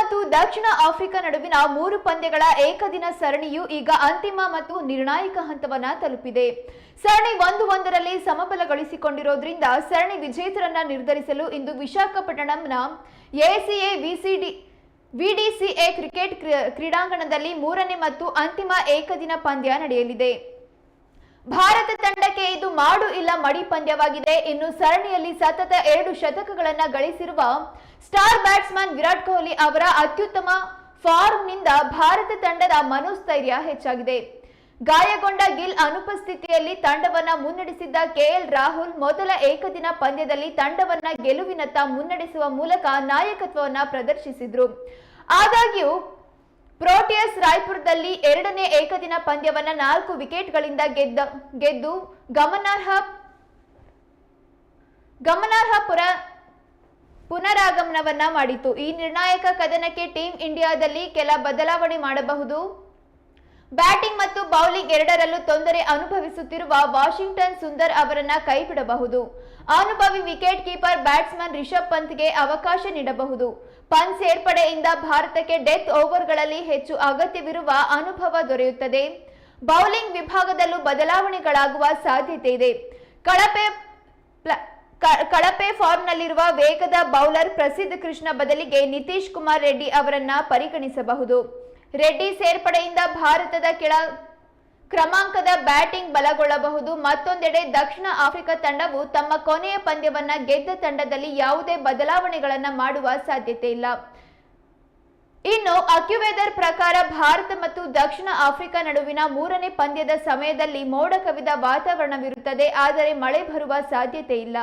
ಮತ್ತು ದಕ್ಷಿಣ ಆಫ್ರಿಕಾ ನಡುವಿನ 3 ಪಂದ್ಯಗಳ ಏಕದಿನ ಸರಣಿಯು ಈಗ ಅಂತಿಮ ಮತ್ತು ನಿರ್ಣಾಯಕ ಹಂತವನ್ನ ತಲುಪಿದೆ. ಸರಣಿ 1-1ರಲ್ಲಿ ಸಮಬಲ ಗಳಿಸಿಕೊಂಡಿರೋದ್ರಿಂದ ಸರಣಿ ವಿಜೇತರನ್ನ ನಿರ್ಧರಿಸಲು ಇಂದು ವಿಶಾಖಪಟ್ಟಣಂನ ಎಸಿಎ ವಿಡಿಸಿಎ ಕ್ರಿಕೆಟ್ ಕ್ರೀಡಾಂಗಣದಲ್ಲಿ 3ನೇ ಮತ್ತು ಅಂತಿಮ ಏಕದಿನ ಪಂದ್ಯ ನಡೆಯಲಿದೆ. ಭಾರತ ತಂಡಕ್ಕೆ ಇದು ಮಾಡು ಇಲ್ಲ ಮಡಿ ಪಂದ್ಯವಾಗಿದೆ. ಇನ್ನು ಸರಣಿಯಲ್ಲಿ ಸತತ 2 ಶತಕಗಳನ್ನ ಗಳಿಸಿರುವ ಸ್ಟಾರ್ ಬ್ಯಾಟ್ಸ್ಮನ್ ವಿರಾಟ್ ಕೊಹ್ಲಿ ಅವರ ಅತ್ಯುತ್ತಮ ಫಾರ್ಮ್ನಿಂದ ಭಾರತ ತಂಡದ ಮನೋಸ್ಥೈರ್ಯ ಹೆಚ್ಚಾಗಿದೆ. ಗಾಯಗೊಂಡ ಗಿಲ್ ಅನುಪಸ್ಥಿತಿಯಲ್ಲಿ ತಂಡವನ್ನ ಮುನ್ನಡೆಸಿದ್ದ ಕೆಎಲ್ ರಾಹುಲ್ ಮೊದಲ ಏಕದಿನ ಪಂದ್ಯದಲ್ಲಿ ತಂಡವನ್ನ ಗೆಲುವಿನತ್ತ ಮುನ್ನಡೆಸುವ ಮೂಲಕ ನಾಯಕತ್ವವನ್ನ ಪ್ರದರ್ಶಿಸಿದ್ರು. ಆದಾಗ್ಯೂ ಪ್ರೋಟಿಯಸ್ ರಾಯ್ಪುರದಲ್ಲಿ 2ನೇ ಏಕದಿನ ಪಂದ್ಯವನ್ನ 4 ವಿಕೆಟ್ಗಳಿಂದ ಗೆದ್ದು ಗಮನಾರ್ಹ ಪುನರಾಗಮನವನ್ನ ಮಾಡಿತು. ಈ ನಿರ್ಣಾಯಕ ಕದನಕ್ಕೆ ಟೀಂ ಇಂಡಿಯಾದಲ್ಲಿ ಕೆಲ ಬದಲಾವಣೆ ಮಾಡಬಹುದು. ಬ್ಯಾಟಿಂಗ್ ಮತ್ತು ಬೌಲಿಂಗ್ ಎರಡರಲ್ಲೂ ತೊಂದರೆ ಅನುಭವಿಸುತ್ತಿರುವ ವಾಷಿಂಗ್ಟನ್ ಸುಂದರ್ ಅವರನ್ನ ಕೈಬಿಡಬಹುದು. ಅನುಭವಿ ವಿಕೆಟ್ ಕೀಪರ್ ಬ್ಯಾಟ್ಸ್ಮನ್ ರಿಷಬ್ ಪಂತ್ಗೆ ಅವಕಾಶ ನೀಡಬಹುದು. ಪಂತ್ ಸೇರ್ಪಡೆಯಿಂದ ಭಾರತಕ್ಕೆ ಡೆತ್ ಓವರ್ಗಳಲ್ಲಿ ಹೆಚ್ಚು ಅಗತ್ಯವಿರುವ ಅನುಭವ ದೊರೆಯುತ್ತದೆ. ಬೌಲಿಂಗ್ ವಿಭಾಗದಲ್ಲೂ ಬದಲಾವಣೆಗಳಾಗುವ ಸಾಧ್ಯತೆ ಇದೆ. ಕಳಪೆ ಫಾರ್ಮ್ನಲ್ಲಿರುವ ವೇಗದ ಬೌಲರ್ ಪ್ರಸಿದ್ಧ ಕೃಷ್ಣ ಬದಲಿಗೆ ನಿತೀಶ್ ಕುಮಾರ್ ರೆಡ್ಡಿ ಅವರನ್ನ ಪರಿಗಣಿಸಬಹುದು. ರೆಡ್ಡಿ ಸೇರ್ಪಡೆಯಿಂದ ಭಾರತದ ಕೆಳ ಕ್ರಮಾಂಕದ ಬ್ಯಾಟಿಂಗ್ ಬಲಗೊಳ್ಳಬಹುದು. ಮತ್ತೊಂದೆಡೆ ದಕ್ಷಿಣ ಆಫ್ರಿಕಾ ತಂಡವು ತಮ್ಮ ಕೊನೆಯ ಪಂದ್ಯವನ್ನ ಗೆದ್ದ ತಂಡದಲ್ಲಿ ಯಾವುದೇ ಬದಲಾವಣೆಗಳನ್ನ ಮಾಡುವ ಸಾಧ್ಯತೆ ಇಲ್ಲ. ಇನ್ನು ಅಕ್ಯುವೆದರ್ ಪ್ರಕಾರ ಭಾರತ ಮತ್ತು ದಕ್ಷಿಣ ಆಫ್ರಿಕಾ ನಡುವಿನ 3ನೇ ಪಂದ್ಯದ ಸಮಯದಲ್ಲಿ ಮೋಡ ಕವಿದ ವಾತಾವರಣವಿರುತ್ತದೆ. ಆದರೆ ಮಳೆ ಬರುವ ಸಾಧ್ಯತೆ ಇಲ್ಲ.